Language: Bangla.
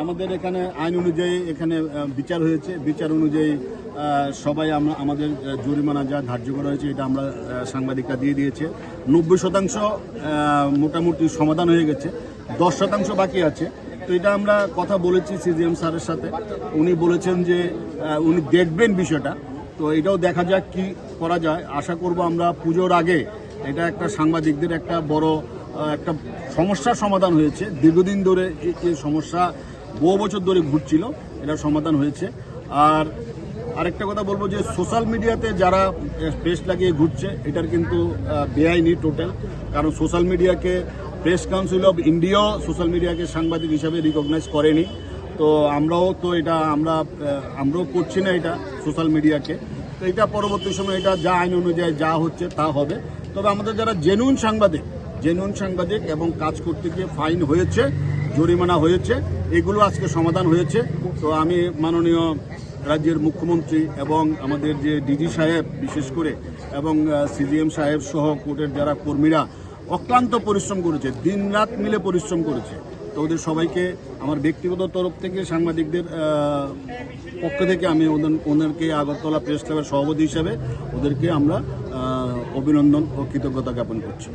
আমাদের এখানে আইন অনুযায়ী এখানে বিচার হয়েছে। বিচার অনুযায়ী সবাই আমাদের জরিমানা যা ধার্য করা হয়েছে এটা আমরা সাংবাদিকরা দিয়ে দিয়েছে। 90% মোটামুটি সমাধান হয়ে গেছে, 10% বাকি আছে। তো এটা আমরা কথা বলেছি সিজিএম স্যারের সাথে, উনি বলেছেন যে উনি দেখবেন বিষয়টা। তো এটাও দেখা যাক কি করা যায়। আশা করব আমরা পুজোর আগে এটা একটা সাংবাদিকদের একটা বড় একটা সমস্যার সমাধান হয়েছে। দীর্ঘদিন ধরে এই সমস্যা বহু বছর ধরে ঘুরছিল, এটা সমাধান হয়েছে। আর আরেকটা কথা বলবো যে সোশ্যাল মিডিয়াতে যারা প্রেস লাগিয়ে ঘুরছে এটার কিন্তু বেআইনি টোটাল। কারণ সোশ্যাল মিডিয়াকে প্রেস কাউন্সিল অফ ইন্ডিয়াও সোশ্যাল মিডিয়াকে সাংবাদিক হিসাবে রিকগনাইজ করেনি। তো আমরাও তো এটা আমরাও করছি না এটা সোশ্যাল মিডিয়াকে। তো এটা পরবর্তী সময় এটা যা আইন অনুযায়ী যা হচ্ছে তা হবে। তবে আমাদের যারা জেনুইন সাংবাদিক এবং কাজ করতে গিয়ে ফাইন হয়েছে, জরিমানা হয়েছে, এগুলো আজকে সমাধান হয়েছে। তো আমি মাননীয় রাজ্যের মুখ্যমন্ত্রী এবং আমাদের যে ডিজি সাহেব বিশেষ করে এবং সিজিএম সাহেব সহ কোর্টের যারা কর্মীরা অক্লান্ত পরিশ্রম করেছে, দিন রাত মিলে পরিশ্রম করেছে। তো ওদের সবাইকে আমার ব্যক্তিগত তরফ থেকে সাংবাদিকদের পক্ষ থেকে আমি ওদেরকে আগরতলা প্রেস ক্লাবের সভাপতি হিসাবে ওদেরকে আমরা অভিনন্দন ও কৃতজ্ঞতা জ্ঞাপন করছি।